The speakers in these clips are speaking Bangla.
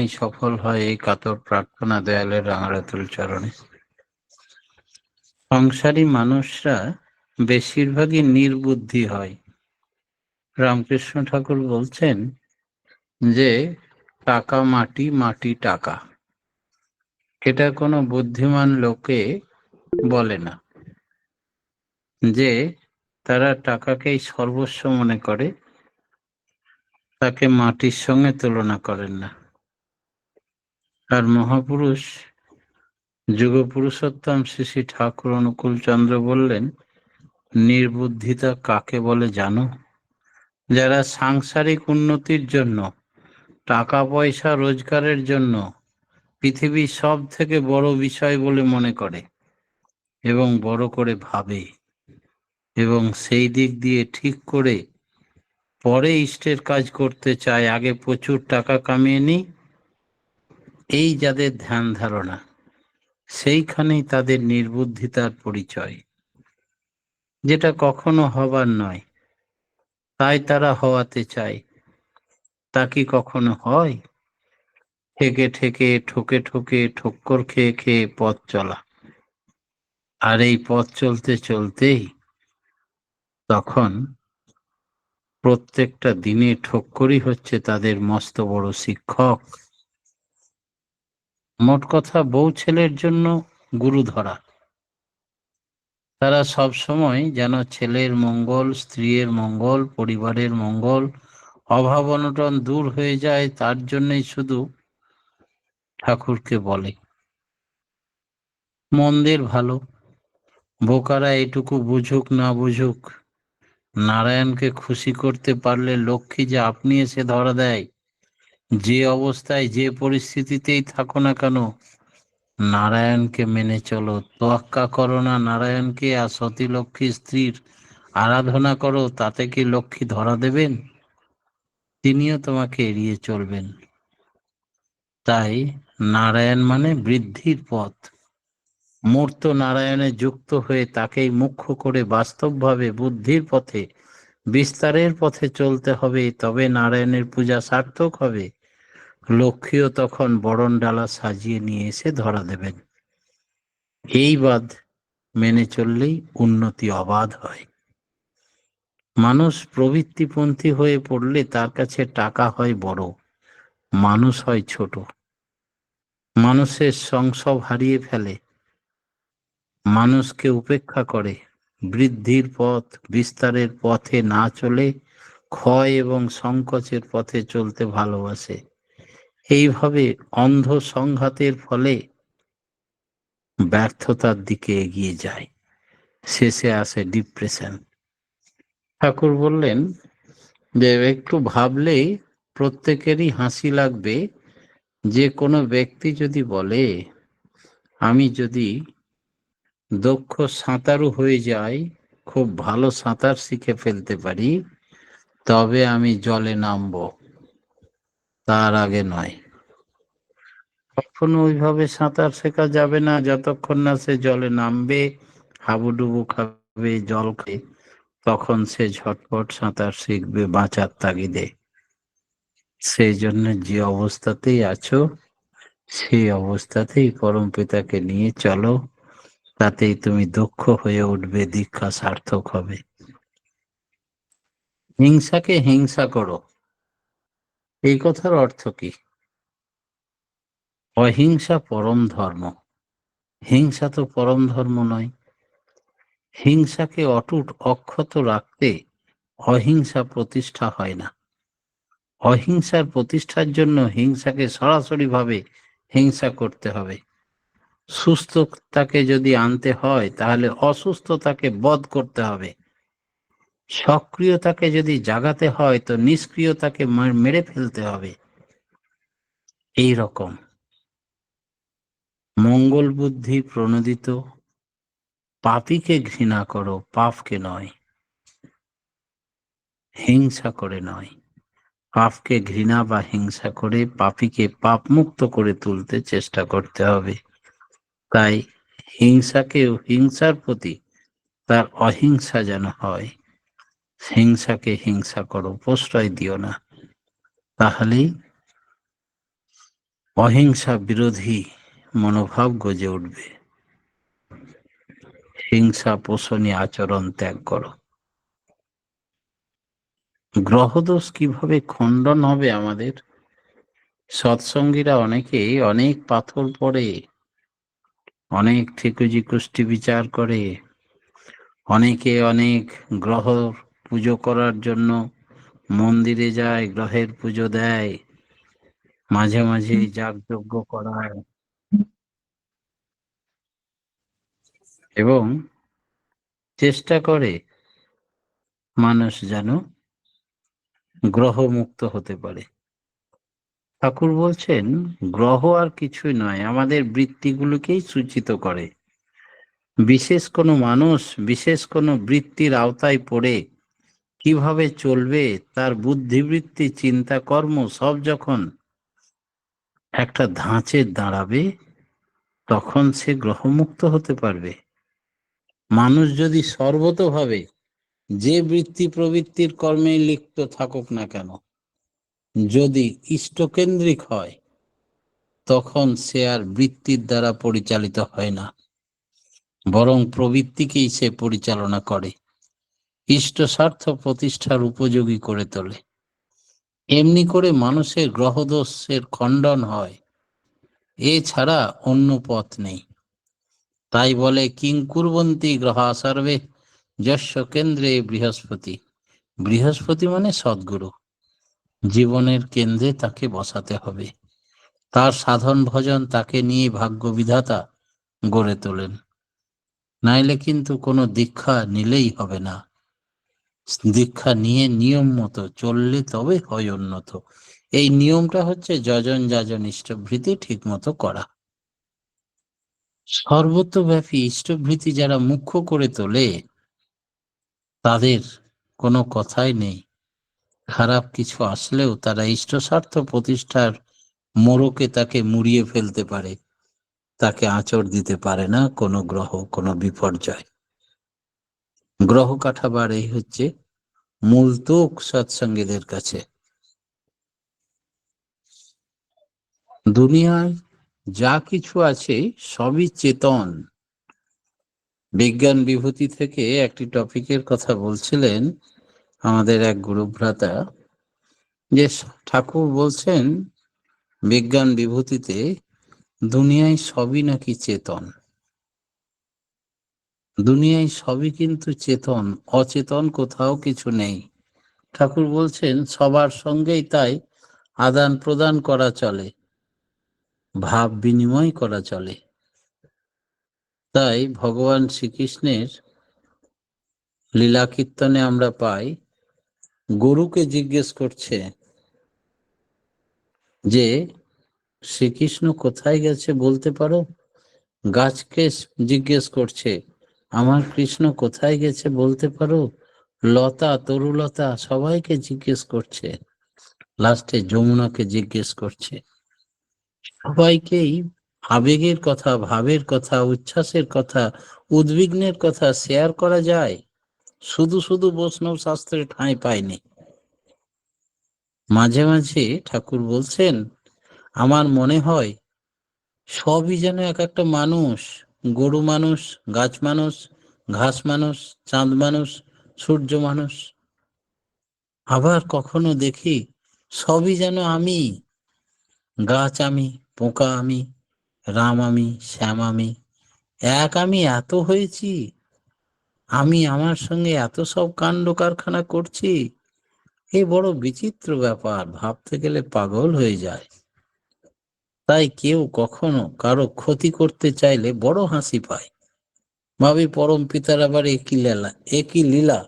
জীবনেই সফল হয় এই কাতর প্রার্থনা দয়ালের রাঙারাতুল চরণে। সংসারী মানুষরা বেশিরভাগই নির্বুদ্ধি হয়। রামকৃষ্ণ ঠাকুর বলছেন যে টাকা মাটি, মাটি টাকা। এটা কোনো বুদ্ধিমান লোকে বলে না, যে তারা টাকাকেই সর্বস্ব মনে করে, তাকে মাটির সঙ্গে তুলনা করেন না। আর মহাপুরুষ যুগপুরুষোত্তম শ্রী শ্রী ঠাকুর অনুকূল চন্দ্র বললেন, নির্বুদ্ধিতা কাকে বলে জানো? যারা সাংসারিক উন্নতির জন্য, টাকা পয়সা রোজগারের জন্য পৃথিবীর সব থেকে বড় বিষয় বলে মনে করে এবং বড় করে ভাবে, এবং সেই দিক দিয়ে ঠিক করে পরে ইষ্টের কাজ করতে চায়, আগে প্রচুর টাকা কামিয়ে নি, এই যাদের ধ্যান ধারণা, সেইখানেই তাদের নির্বুদ্ধিতার পরিচয়। যেটা কখনো হবার নয়, তাই তারা হওয়াতে চায়। তা কি কখনো হয়? ঠেকে ঠেকে, ঠোকে ঠোকে, ঠক্কর খেয়ে খেয়ে পথ চলা। আর এই পথ চলতে চলতেই তখন প্রত্যেকটা দিনে ঠক্করই হচ্ছে তাদের মস্ত বড় শিক্ষক। মোট কথা, বউ ছেলের জন্য গুরু ধরা। তারা সব সময় যেন ছেলের মঙ্গল, স্ত্রীর মঙ্গল, পরিবারের মঙ্গল, অভাব অনটন দূর হয়ে যায়, তার জন্যই শুধু ঠাকুরকে বলে। মন্দের ভালো, বোকারা এটুকু বুঝুক না বুঝুক, নারায়ণকে খুশি করতে পারলে লক্ষ্মী যে আপনি এসে ধরা দেয়। যে অবস্থায়, যে পরিস্থিতিতেই থাকো না কেন, নারায়ণকে মেনে চলো। তোয়াক্কা করো না নারায়ণকে, আর সতী লক্ষ্মী স্ত্রীর আরাধনা করো, তাতে কি লক্ষ্মী ধরা দেবেন? তিনিও তোমাকে এড়িয়ে চলবেন। তাই নারায়ণ মানে বৃদ্ধির পথ। মূর্ত নারায়ণে যুক্ত হয়ে তাকেই মুখ্য করে বাস্তবভাবে বুদ্ধির পথে, বিস্তারের পথে চলতে হবে, তবে নারায়ণের পূজা সার্থক হবে। লক্ষ্মীও তখন বরণ ডালা সাজিয়ে নিয়ে এসে ধরা দেবেন। এই বাদ মেনে চললেই উন্নতি অবাধ হয়। মানুষ প্রবৃত্তিপন্থী হয়ে পড়লে তার কাছে টাকা হয় বড়, মানুষ হয় ছোট। মানুষের সংসব হারিয়ে ফেলে, মানুষকে উপেক্ষা করে, বৃদ্ধির পথ, বিস্তারের পথে না চলে ক্ষয় এবং সংকোচের পথে চলতে ভালোবাসে। এইভাবে অন্ধ সংঘাতের ফলে ব্যর্থতার দিকে এগিয়ে যায়, শেষে আসে ডিপ্রেশন। ঠাকুর বললেন যে একটু ভাবলেই প্রত্যেকেরই হাসি লাগবে, যে কোনো ব্যক্তি যদি বলে, আমি যদি দক্ষ সাঁতারু হয়ে যাই, খুব ভালো সাঁতার শিখে ফেলতে পারি, তবে আমি জলে নামবো, তার আগে নয়। কখনো ওইভাবে সাঁতার শেখা যাবে না যতক্ষণ না সে জলে নামবে, হাবুডুবু খাবে, জল খাবে, তখন সে ঝটপট সাঁতার শিখবে বাঁচার তাগিদে। সেই জন্য যে অবস্থাতেই আছো, সেই অবস্থাতেই পরম পিতাকে নিয়ে চলো, তাতেই তুমি দক্ষ হয়ে উঠবে, দীক্ষা সার্থক হবে। হিংসাকে হিংসা করো, এই কথার অর্থ কি? অহিংসা পরম ধর্ম। হিংসা তো পরম ধর্ম নয়। হিংসাকে অটুট অক্ষত রাখতে অহিংসা প্রতিষ্ঠা হয় না। অহিংসার প্রতিষ্ঠার জন্য হিংসাকে সরাসরি ভাবে হিংসা করতে হবে। সুস্থতাকে যদি আনতে হয়, তাহলে অসুস্থতাকে বধ করতে হবে। সক্রিয়তাকে যদি জাগাতে হয়, তো নিষ্ক্রিয়তাকে মেরে ফেলতে হবে। এই রকম মঙ্গল বুদ্ধি প্রণোদিত পাপীকে ঘৃণা করো, পাপকে নয়, হিংসা করে নয়। পাপকে ঘৃণা বা হিংসা করে পাপীকে পাপ মুক্ত করে তুলতে চেষ্টা করতে হবে। তাই হিংসাকেও হিংসার প্রতি তার অহিংসা যেন হয়। হিংসাকে হিংসা করো, প্রশ্রয় দিও না, তাহলেই অহিংসা বিরোধী মনোভাব গজে উঠবে। হিংসা পোষণী আচরণ ত্যাগ করো। গ্রহদোষ কিভাবে খণ্ডন হবে আমাদের? সৎসঙ্গীরা অনেকেই অনেক পাথর পড়ে, অনেক ঠিকুজি কুষ্টি বিচার করে, অনেকে অনেক গ্রহ পুজো করার জন্য মন্দিরে যায়, গ্রহের পুজো দেয়, মাঝে মাঝে যাগযজ্ঞ করায়, এবং চেষ্টা করে মানুষ যেন গ্রহ মুক্ত হতে পারে। ঠাকুর বলছেন, গ্রহ আর কিছুই নয়, আমাদের বৃত্তিগুলোকেই সূচিত করে। বিশেষ কোনো মানুষ বিশেষ কোনো বৃত্তির আওতায় পড়ে কিভাবে চলবে, তার বুদ্ধিবৃত্তি, চিন্তা, কর্ম সব যখন একটা ধাঁচে দাঁড়াবে, তখন সে গ্রহমুক্ত হতে পারবে। মানুষ যদি সর্বতোভাবে যে বৃত্তি প্রবৃত্তির কর্মে লিপ্ত থাকুক না কেন, যদি ইষ্টকেন্দ্রিক হয়, তখন সে আর বৃত্তির দ্বারা পরিচালিত হয় না, বরং প্রবৃত্তিকেই সে পরিচালনা করে, ইষ্ট স্বার্থ প্রতিষ্ঠার উপযোগী করে তোলে। এমনি করে মানুষের গ্রহদোষের খণ্ডন হয়, এছাড়া অন্য পথ নেই। তাই বলে, কিং কুর্বন্তি গ্রহা সর্বে যস্য কেন্দ্রে বৃহস্পতি। বৃহস্পতি মানে সদ্গুরু। জীবনের কেন্দ্রে তাকে বসাতে হবে, তার সাধন ভজন তাকে নিয়ে ভাগ্য বিধাতা গড়ে তোলেন। নাইলে কিন্তু কোনো দীক্ষা নিলেই হবে না। দীক্ষা নিয়ে নিয়ম মতো চললে তবে হয় উন্নত। এই নিয়মটা হচ্ছে যজন যাজন ইষ্টভৃতি ঠিক মতো করা। সর্বত্রব্যাপী ইষ্টভৃতি যারা মুখ্য করে তোলে, তাদের কোনো কথাই নেই। খারাপ কিছু আসলেও তারা ইষ্ট স্বার্থ প্রতিষ্ঠার মোড়কে তাকে মুড়িয়ে ফেলতে পারে, তাকে আঁচড় দিতে পারে না কোনো গ্রহ, কোনো বিপর্যয়। গ্রহ কাটাবার এই হচ্ছে মূল তুক সৎসঙ্গীদের কাছে। দুনিয়ায় যা কিছু আছে সবই চেতন। বিজ্ঞান বিভূতি থেকে একটি টপিকের কথা বলছিলেন আমাদের এক গুরুভ্রাতা, যে ঠাকুর বলছেন বিজ্ঞান বিভূতিতে, দুনিয়ায় সবই নাকি চেতন। দুনিয়ায় সবই কিন্তু চেতন, অচেতন কোথাও কিছু নেই। ঠাকুর বলছেন সবার সঙ্গেই তাই আদান প্রদান করা চলে, ভাব বিনিময় করা চলে। তাই ভগবান শ্রীকৃষ্ণের লীলা কীর্তনে আমরা পাই, গরুকে জিজ্ঞেস করছে যে শ্রীকৃষ্ণ কোথায় গেছে বলতে পারো? গাছকে জিজ্ঞেস করছে, আমার কৃষ্ণ কোথায় গেছে বলতে পারো? লতা তরুলতা সবাইকে জিজ্ঞেস করছে, লাস্টে যমুনাকে জিজ্ঞেস করছে। সবাইকেই আবেগের কথা, ভাবের কথা, উচ্ছ্বাসের কথা, উদ্বিগ্নের কথা শেয়ার করা যায়, শুধু শুধু বৈষ্ণব শাস্ত্রে ঠাঁই পায়নি। মাঝে মাঝে ঠাকুর বলছেন, আমার মনে হয় সবই যেন এক একটা মানুষ, গরু মানুষ, গাছ মানুষ, ঘাস মানুষ, চাঁদ মানুষ, সূর্য মানুষ। আবার কখনো দেখি সবই যেন আমি, গাছ আমি, পোকা আমি, রাম আমি, শ্যাম আমি, এক আমি এত হয়েছি, আমি আমার সঙ্গে এত সব কাণ্ড কারখানা করছি। এ বড় বিচিত্র ব্যাপার, ভাবতে গেলে পাগল হয়ে যায়। তাই কেউ কখনো কারো ক্ষতি করতে চাইলে বড় হাসি পায়। ভাবি পরম পিতার আবার একই লীলা,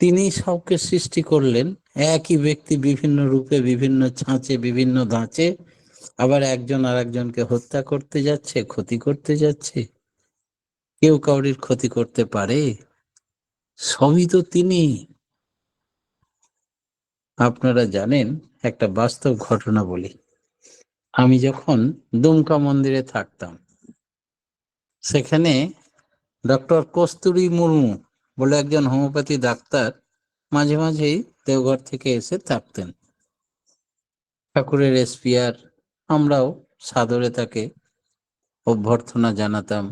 তিনি সবকে সৃষ্টি করলেন, একই ব্যক্তি বিভিন্ন রূপে, বিভিন্ন ছাঁচে, বিভিন্ন ধাঁচে, আবার একজন আর একজনকে হত্যা করতে যাচ্ছে, ক্ষতি করতে যাচ্ছে। কেউ কাউরির ক্ষতি করতে পারে? সবই তো তিনি। আপনারা জানেন, একটা বাস্তব ঘটনা বলি। আমি যখন দুমকা মন্দিরে থাকতাম, সেখানে ডক্টর কস্তুরী মুর্মু বলে একজন হোমিওপ্যাথি ডাক্তার মাঝে মাঝেই দেওঘর থেকে এসে থাকতেন। ঠাকুরের এসপিআর আমরাও সাদরে তাকে অভ্যর্থনা জানাতাম।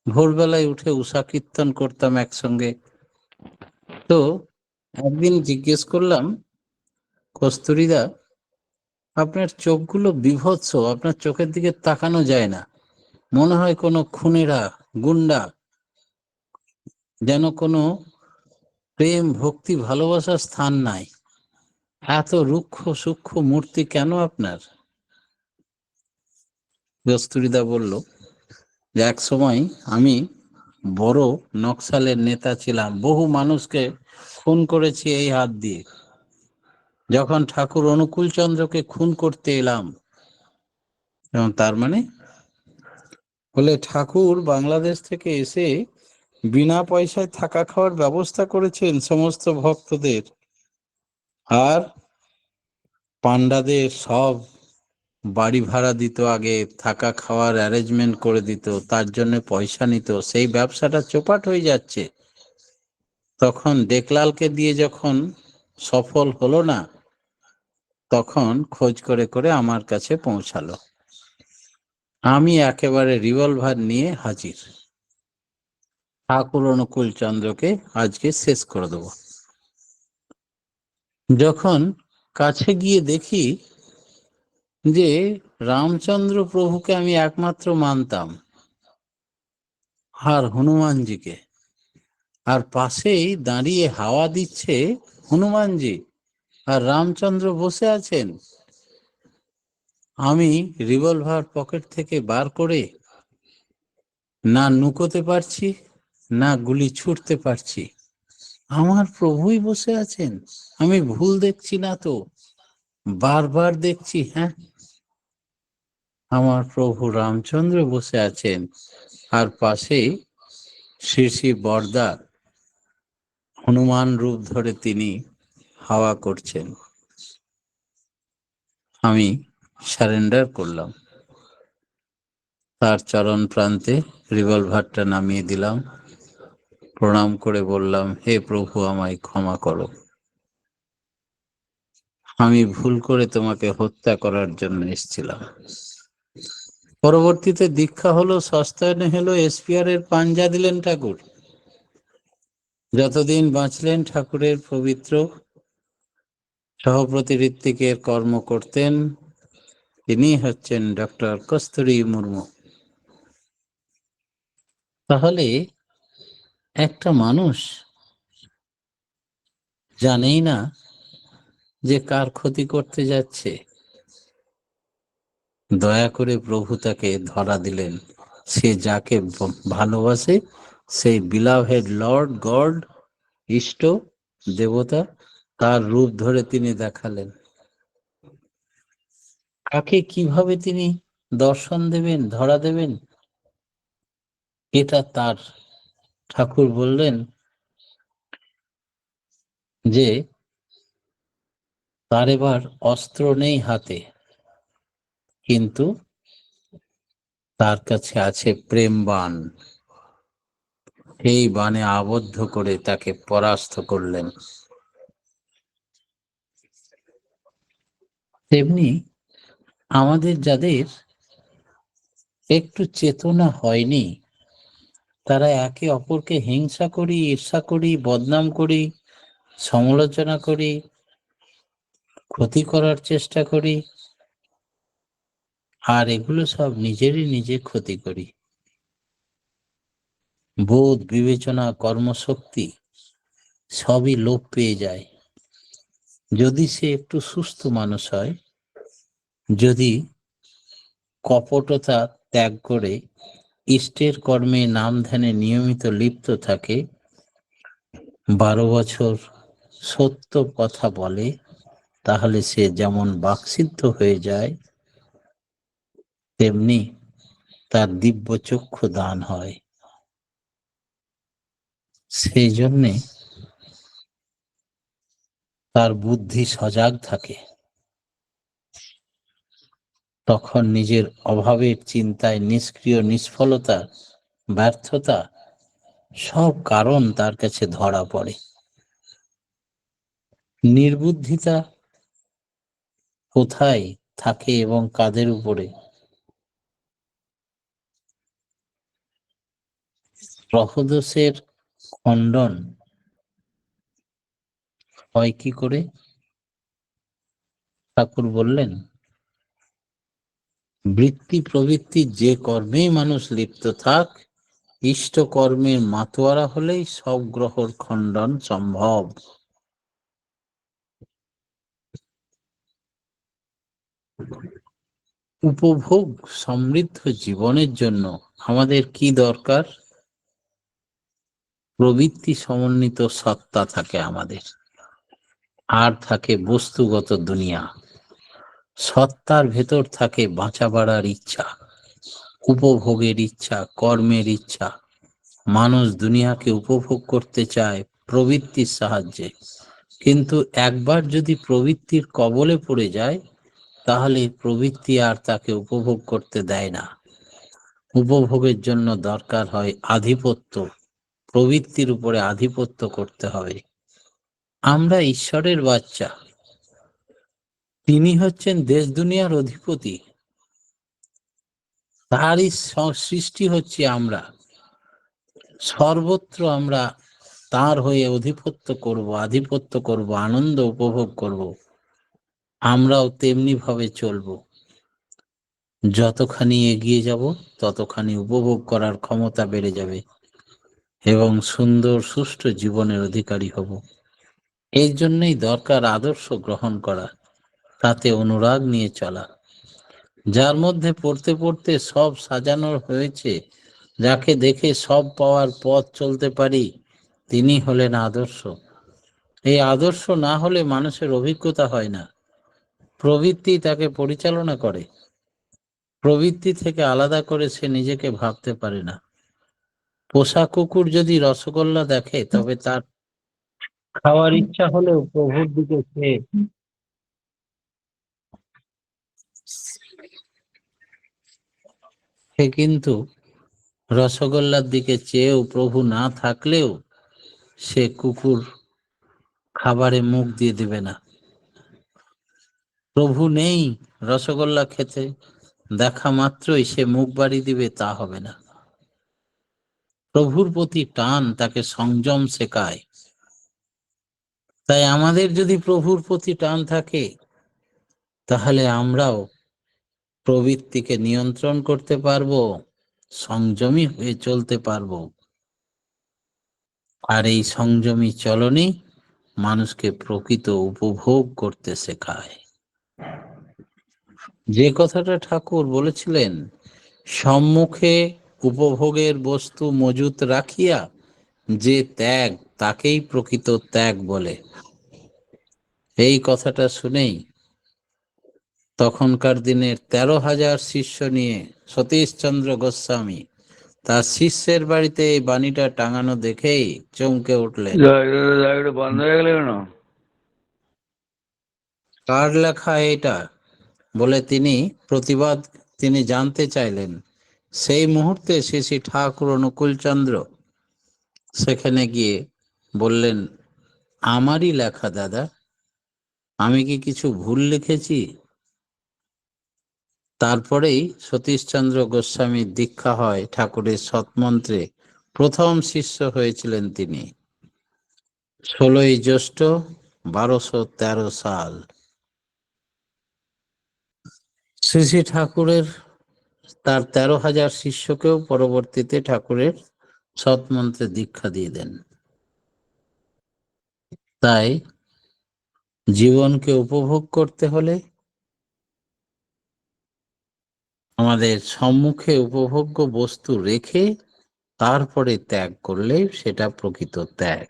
ভোরবেলায় উঠে উষা কীর্তন করতাম একসঙ্গে। তো একদিন জিজ্ঞেস করলাম, কস্তুরীদা, আপনার চোখগুলো বীভৎস, আপনার চোখের দিকে তাকানো যায় না, মনে হয় কোনো খুনেরা, গুন্ডা, যেন কোনো প্রেম ভক্তি ভালোবাসার স্থান নাই। এত রুক্ষ সূক্ষ্ম মূর্তি কেন আপনার? কস্তুরীদা বলল যে এক সময় আমি বড় নকশালের নেতা ছিলাম, বহু মানুষকে খুন করেছি এই হাত দিয়ে। যখন ঠাকুর অনুকূল চন্দ্রকে খুন করতে এলাম, এবং তার মানে বলে ঠাকুর বাংলাদেশ থেকে এসে বিনা পয়সায় থাকা খাওয়ার ব্যবস্থা করেছেন সমস্ত ভক্তদের, আর পান্ডাদের সব বাড়ি ভাড়া দিত, আগে থাকা খাওয়ার অ্যারেঞ্জমেন্ট করে দিত, তার জন্য পয়সা নিত। সেই ব্যবসাটা চোপাট হয়ে যাচ্ছে। তখন ডেকলালকে দিয়ে যখন সফল হলো না, তখন খোঁজ করে করে আমার কাছে পৌঁছালো। আমি একেবারে রিভলভার নিয়ে হাজির। ঠাকুর অনুকূল চন্দ্রকে আজকে শেষ করে দেব। যখন কাছে গিয়ে দেখি যে রামচন্দ্র প্রভুকে আমি একমাত্র মানতাম, আর হনুমানজিকে, আর পাশেই দাঁড়িয়ে হাওয়া দিচ্ছে হনুমানজি, আর রামচন্দ্র বসে আছেন। আমি রিভলভার পকেট থেকে বার করে না নুকোতে পারছি, না গুলি ছুটতে পারছি। আমার প্রভুই বসে আছেন, আমি ভুল দেখছি না তো? বারবার দেখছি, হ্যাঁ, আমার প্রভু রামচন্দ্র বসে আছেন, আর পাশে শ্রী শ্রী বরদা হনুমান রূপ ধরে তিনি হাওয়া করছেন। আমি সারেন্ডার করলাম, তার চরণ প্রান্তে রিভলভারটা নামিয়ে দিলাম, প্রণাম করে বললাম, হে প্রভু, আমায় ক্ষমা করো, আমি ভুল করে তোমাকে হত্যা করার জন্য এসেছিলাম। পরবর্তীতে দীক্ষা হলো, সস্তায়নে হলো, এসপিআরের পাঞ্জা দিলেন ঠাকুর। যতদিন বাঁচলেন ঠাকুরের পবিত্র সহপ্রতি ঋত্বিকের কর্ম করতেন। তিনি হচ্ছেন ডক্টর কস্তুরী মুর্মু। তাহলে একটা মানুষ জানেই না যে কার ক্ষতি করতে যাচ্ছে, দয়া করে প্রভু তাকে ধরা দিলেন। সে যাকে ভালোবাসে, সেই বিলাভেড লর্ড গড, ইষ্ট দেবতা, তার রূপ ধরে তিনি দেখালেন। কাকে কিভাবে তিনি দর্শন দেবেন, ধরা দেবেন, এটা তার। ঠাকুর বললেন যে তার এবার অস্ত্র নেই হাতে, কিন্তু তার কাছে আছে প্রেম বাণ। এই বাণে আবদ্ধ করে তাকে পরাস্ত করলেন। তেমনি আমাদের যাদের একটু চেতনা হয়নি, তারা একে অপরকে হিংসা করি, ঈর্ষা করি, বদনাম করি, সমালোচনা করি, ক্ষতি করার চেষ্টা করি, আর এগুলো সব নিজেরই নিজে ক্ষতি করি। বোধ, বিবেচনা, কর্মশক্তি সবই লোপ পেয়ে যায়। যদি সে একটু সুস্থ মানুষ হয়, যদি কপটতা ত্যাগ করে ইষ্টের কর্মে নাম ধ্যানে নিয়মিত লিপ্ত থাকে, 12 বছর সত্য কথা বলে, তাহলে সে যেমন বাকসিদ্ধ হয়ে যায়, তেমনি তার দিব্য চক্ষু দান হয়। সেই জন্যে তার বুদ্ধি সজাগ থাকে। তখন নিজের অভাবের চিন্তায় নিষ্ক্রিয়, নিষ্ফলতা, ব্যর্থতা, সব কারণ তার কাছে ধরা পড়ে। নির্বুদ্ধিতা কোথায় থাকে এবং কাদের উপরে? গ্রহদোষের খণ্ডন হয় কি করে? ঠাকুর বললেন, বৃত্তি প্রবৃত্তির যে কর্মেই মানুষ লিপ্ত থাক, ইষ্ট কর্মের মাতোয়ারা হলেই সব গ্রহর খণ্ডন সম্ভব। উপভোগ সমৃদ্ধ জীবনের জন্য আমাদের কি দরকার? প্রবৃত্তি সমন্বিত সত্তা থাকে আমাদের, আর থাকে বস্তুগত দুনিয়া। সত্তার ভেতর থাকে বাঁচা বাড়ার ইচ্ছা, উপভোগের ইচ্ছা, কর্মের ইচ্ছা। মানুষ দুনিয়াকে উপভোগ করতে চায় প্রবৃত্তির সাহায্যে, কিন্তু একবার যদি প্রবৃত্তির কবলে পড়ে যায়, তাহলে প্রবৃত্তি আর তাকে উপভোগ করতে দেয় না। উপভোগের জন্য দরকার হয় আধিপত্য, প্রবৃত্তির উপরে আধিপত্য করতে হবে। আমরা ঈশ্বরের বাচ্চা, তিনি হচ্ছেন দেশ দুনিয়ার অধিপতি, তারই সৃষ্টি হচ্ছে আমরা। সর্বত্র আমরা তার হয়ে অধিপত্য করব, আধিপত্য করব, আনন্দ উপভোগ করব। আমরাও তেমনি ভাবে চলব। যতখানি এগিয়ে যাব, ততখানি উপভোগ করার ক্ষমতা বেড়ে যাবে এবং সুন্দর সুষ্ঠু জীবনের অধিকারী হব। এর জন্যই দরকার আদর্শ গ্রহণ করা, তাতে অনুরাগ নিয়ে চলা। যার মধ্যে পড়তে পড়তে সব সাজানো হয়েছে, যাকে দেখে সব পাওয়ার পথ চলতে পারি, তিনি হলেন আদর্শ। এই আদর্শ না হলে মানুষের অভিজ্ঞতা হয় না, প্রবৃত্তি তাকে পরিচালনা করে। প্রবৃত্তি থেকে আলাদা করে সে নিজেকে ভাবতে পারে না। পোষা কুকুর যদি রসগোল্লা দেখে, তবে তার খাওয়ার ইচ্ছা হলেও প্রভুর দিকে সে কিন্তু রসগোল্লার দিকে চেয়েও প্রভু না থাকলেও সে কুকুর খাবারে মুখ দিয়ে দেবে না। প্রভু নেই রসগোল্লা খেতে, দেখা মাত্রই সে মুখ বাড়ি দিবে, তা হবে না। প্রভুর প্রতি টান তাকে সংযম শেখায়। তাই আমাদের যদি প্রভুর প্রতি টান থাকে, তাহলে আমরাও প্রবৃত্তিকে নিয়ন্ত্রণ করতে পারবো, সংযমী হয়ে চলতে পারবো। আর এই সংযমী চলনই মানুষকে প্রকৃত উপভোগ করতে শেখায়। যে কথাটা ঠাকুর বলেছিলেন, সম্মুখে উপভোগের বস্তু মজুত রাখিয়া যে ত্যাগ, তাকেই প্রকৃত ত্যাগ বলে। এই কথাটা শুনেই তখনকার দিনের 13,000 শিষ্য নিয়ে সতীশচন্দ্র গোস্বামী তার শিষ্যের বাড়িতে এই বাণীটা টাঙানো দেখেই চমকে উঠলেন। বন্ধ হয়ে গেল কেন? কার লেখা এটা বলে তিনি জানতে চাইলেন। সেই মুহূর্তে শ্রী শ্রী ঠাকুর অনুকূলচন্দ্র সেখানে গিয়ে বললেন, আমারই লেখা দাদা, আমি কি কিছু ভুল লিখেছি? তারপরেই সতীশচন্দ্র গোস্বামীর দীক্ষা হয় ঠাকুরের সৎমন্ত্রে। প্রথম শিষ্য হয়েছিলেন তিনি 16ই জ্যৈষ্ঠ 1213 সাল। শ্রী শ্রী ঠাকুরের তার 13,000 শিষ্যকেও পরবর্তীতে ঠাকুরের সৎমন্ত্রে দীক্ষা দিয়ে দেন। তাই জীবনকে উপভোগ করতে হলে আমাদের সম্মুখে উপভোগ্য বস্তু রেখে তারপরে ত্যাগ করলে সেটা প্রকৃত ত্যাগ।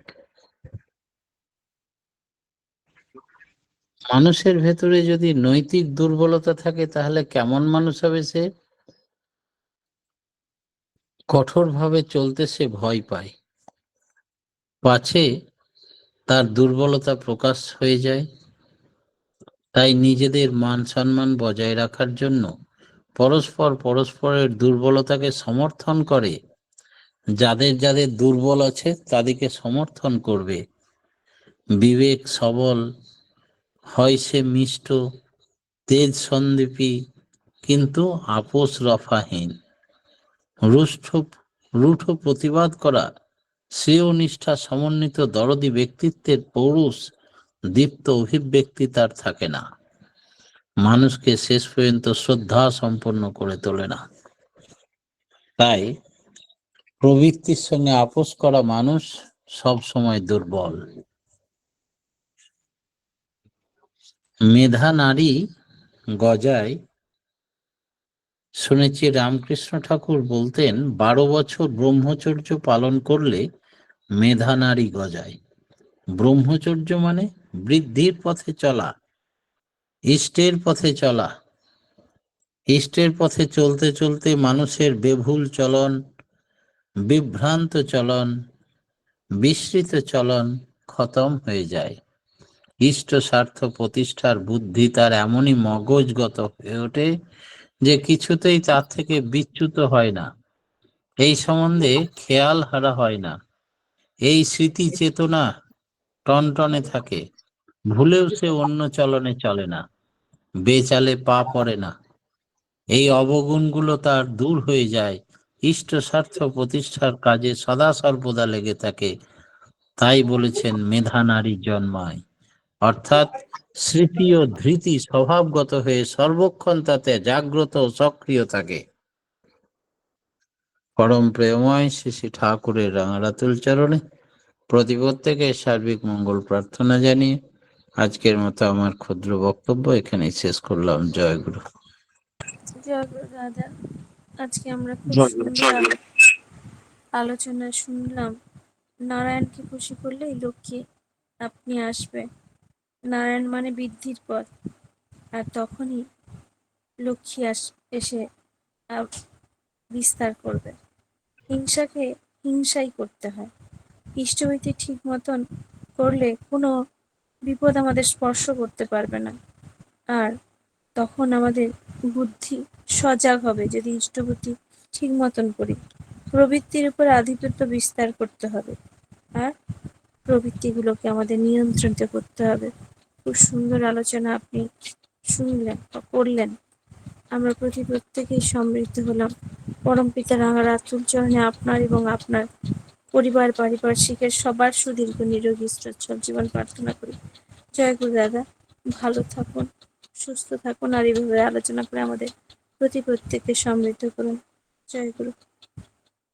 মানুষের ভেতরে যদি নৈতিক দুর্বলতা থাকে, তাহলে কেমন মানুষ হবে সে? কঠোরভাবে চলতে সে ভয় পায়, পাছে তার দুর্বলতা প্রকাশ হয়ে যায়। তাই নিজেদের মান সম্মান বজায় রাখার জন্য পরস্পরের দুর্বলতাকে সমর্থন করে। যাদের যাদের দুর্বল আছে তাদেরকে সমর্থন করবে। বিবেক সবল হয় সে মিষ্ট, তেজ সন্দীপী কিন্তু আপোষ রফাহীন, রুষ্ঠ রূঢ় প্রতিবাদ করা, শ্রেয় নিষ্ঠা সমন্বিত দরদী ব্যক্তিত্বের পৌরুষ দীপ্ত অভিব্যক্তি তার থাকে না, মানুষকে শেষ পর্যন্ত শ্রদ্ধা সম্পন্ন করে তোলে না। তাই প্রবৃত্তির সঙ্গে আপোষ করা মানুষ সব সময় দুর্বল। মেধা নারী গজায়। শুনেছি রামকৃষ্ণ ঠাকুর বলতেন 12 বছর ব্রহ্মচর্য পালন করলে মেধা নারী গজায়। ব্রহ্মচর্য মানে বৃদ্ধির পথে চলা, ইষ্টের পথে চলা। ইষ্টের পথে চলতে চলতে মানুষের বেভুল চলন, বিভ্রান্ত চলন, বিস্মৃত চলন খতম হয়ে যায়। ইষ্ট স্বার্থ প্রতিষ্ঠার বুদ্ধি তার এমনই মগজগত হয়ে ওঠে যে কিছুতেই তার থেকে বিচ্যুত হয় না, এই সম্বন্ধে খেয়াল হারা হয় না, এই স্মৃতি চেতনা টনটনে থাকে। ভুলেও সে অন্য চলনে চলে না, বেচালে পা পড়ে না, এই অবগুণগুলো তার দূর হয়ে যায়, ইষ্ট স্বার্থ প্রতিষ্ঠার কাজে সদা সর্বদা লেগে থাকে। তাই বলেছেন মেধা নারী জন্মায়, অর্থাৎ স্মৃতি ও ধৃতি স্বভাবগত হয়ে সর্বক্ষণ তাতে জাগ্রত ও সক্রিয় থাকে। পরম প্রেমময় শ্রী শ্রী ঠাকুরের রাঙারাতুল চরণে প্রতিপ্রত্যেকের সার্বিক মঙ্গল প্রার্থনা জানিয়ে আজকের মতো আমার ক্ষুদ্র বক্তব্য এখানেই শেষ করলাম। জয় গুরু। জয় গুরু দাদা। আজকে আমরা খুব সুন্দর আলোচনা শুনলাম। নারায়ণকে খুশি করলেই লক্ষ্মী আপনি আসবে। নারায়ণ মানে বৃদ্ধির পথ, আর তখনই লক্ষ্মী এসে বিস্তার করবে। হিংসাকে হিংসাই করতে হয়। ইষ্টভীতি ঠিক মতন করলে কোনো বিপদ আমাদের স্পর্শ করতে পারবে না। আর তখন আমাদের বুদ্ধি সজাগ হবে যদি ইষ্টভূতি ঠিক মতন করি। প্রবৃত্তির উপর আধিপত্য বিস্তার করতে হবে, আর প্রবৃত্তিগুলোকে আমাদের নিয়ন্ত্রিত করতে হবে। খুব সুন্দর আলোচনা আপনি শুনলেন বা করলেন। আমরা প্রত্যেকেই সমৃদ্ধ হলাম। পরমপিতা রাঙারাতুল চরণে আপনার এবং আপনার পরিবার পারিপার্শ্বিকের সবার সুদীর্ঘ নিরোগী সচ্ছল জীবন প্রার্থনা করি। জয় গুরু দাদা। ভালো থাকুন, সুস্থ থাকুন, আর এইভাবে আলোচনা করে আমাদের প্রত্যেককে সমৃদ্ধ করুন। জয় গুরু।